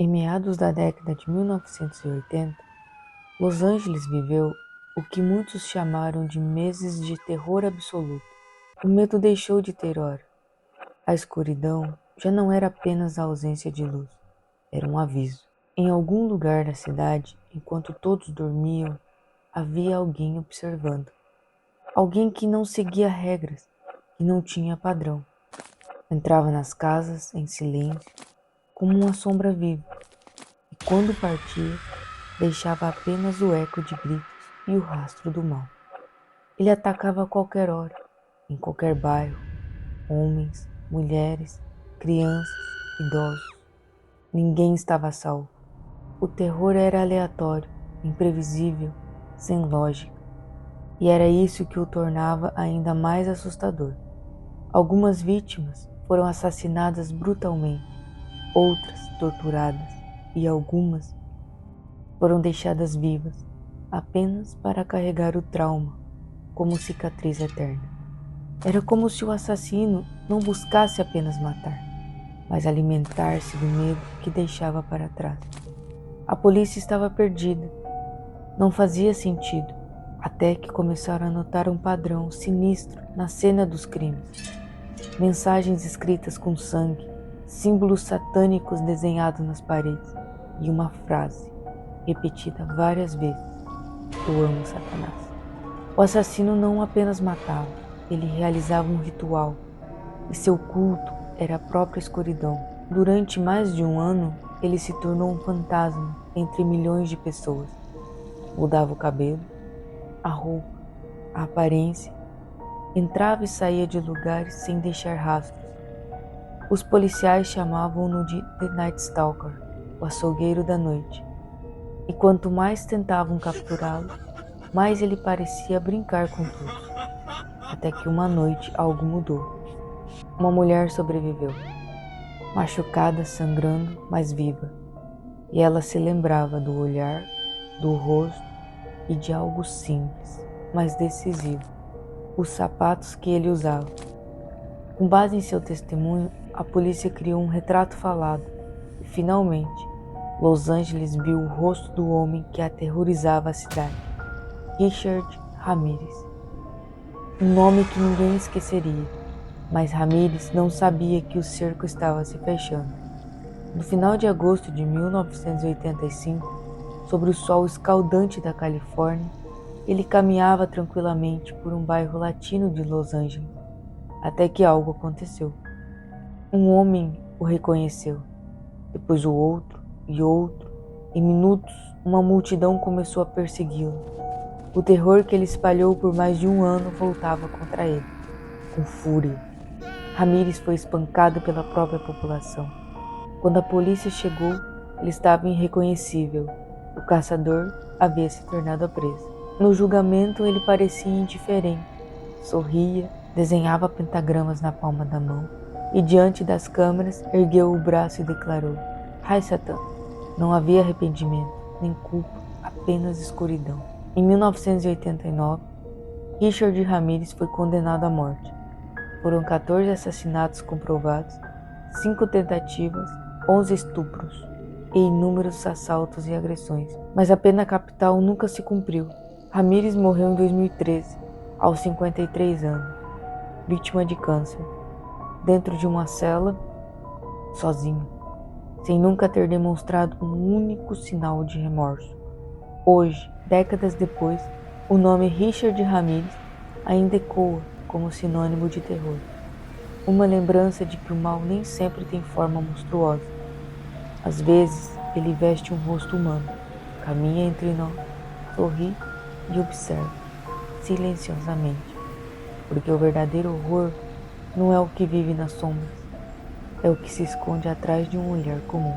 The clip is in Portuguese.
Em meados da década de 1980, Los Angeles viveu o que muitos chamaram de meses de terror absoluto. O medo deixou de ter hora. A escuridão já não era apenas a ausência de luz, era um aviso. Em algum lugar da cidade, enquanto todos dormiam, havia alguém observando. Alguém que não seguia regras, que não tinha padrão. Entrava nas casas em silêncio, como uma sombra viva, e quando partia, deixava apenas o eco de gritos e o rastro do mal. Ele atacava a qualquer hora, em qualquer bairro, homens, mulheres, crianças, idosos. Ninguém estava salvo. O terror era aleatório, imprevisível, sem lógica, e era isso que o tornava ainda mais assustador. Algumas vítimas foram assassinadas brutalmente, outras torturadas, e algumas foram deixadas vivas, apenas para carregar o trauma como cicatriz eterna. Era como se o assassino não buscasse apenas matar, mas alimentar-se do medo que deixava para trás. A polícia estava perdida. Não fazia sentido, até que começaram a notar um padrão sinistro na cena dos crimes. Mensagens escritas com sangue, símbolos satânicos desenhados nas paredes e uma frase, repetida várias vezes: "Eu amo Satanás". O assassino não apenas matava, ele realizava um ritual, e seu culto era a própria escuridão. Durante mais de um ano, ele se tornou um fantasma entre milhões de pessoas. Mudava o cabelo, a roupa, a aparência, entrava e saía de lugares sem deixar rastros. Os policiais chamavam-no de The Night Stalker, o açougueiro da noite. E quanto mais tentavam capturá-lo, mais ele parecia brincar com tudo. Até que uma noite algo mudou. Uma mulher sobreviveu, machucada, sangrando, mas viva. E ela se lembrava do olhar, do rosto e de algo simples, mas decisivo: os sapatos que ele usava. Com base em seu testemunho, a polícia criou um retrato falado e, finalmente, Los Angeles viu o rosto do homem que aterrorizava a cidade: Richard Ramirez. Um nome que ninguém esqueceria, mas Ramirez não sabia que o cerco estava se fechando. No final de agosto de 1985, sobre o sol escaldante da Califórnia, ele caminhava tranquilamente por um bairro latino de Los Angeles, até que algo aconteceu. Um homem o reconheceu, depois o outro e outro. Em minutos, uma multidão começou a persegui-lo. O terror que ele espalhou por mais de um ano voltava contra ele, com fúria. Ramirez foi espancado pela própria população. Quando a polícia chegou, ele estava irreconhecível. O caçador havia se tornado preso. No julgamento, ele parecia indiferente. Sorria, desenhava pentagramas na palma da mão e, diante das câmeras, ergueu o braço e declarou: "Ai, Satã!". Não havia arrependimento, nem culpa, apenas escuridão. Em 1989, Richard Ramirez foi condenado à morte. Foram 14 assassinatos comprovados, 5 tentativas, 11 estupros e inúmeros assaltos e agressões. Mas a pena capital nunca se cumpriu. Ramirez morreu em 2013, aos 53 anos, vítima de câncer, dentro de uma cela, sozinho, sem nunca ter demonstrado um único sinal de remorso. Hoje, décadas depois, o nome Richard Ramirez ainda ecoa como sinônimo de terror. Uma lembrança de que o mal nem sempre tem forma monstruosa. Às vezes, ele veste um rosto humano, caminha entre nós, sorri e observa, silenciosamente. Porque o verdadeiro horror não é o que vive nas sombras, é o que se esconde atrás de um olhar comum.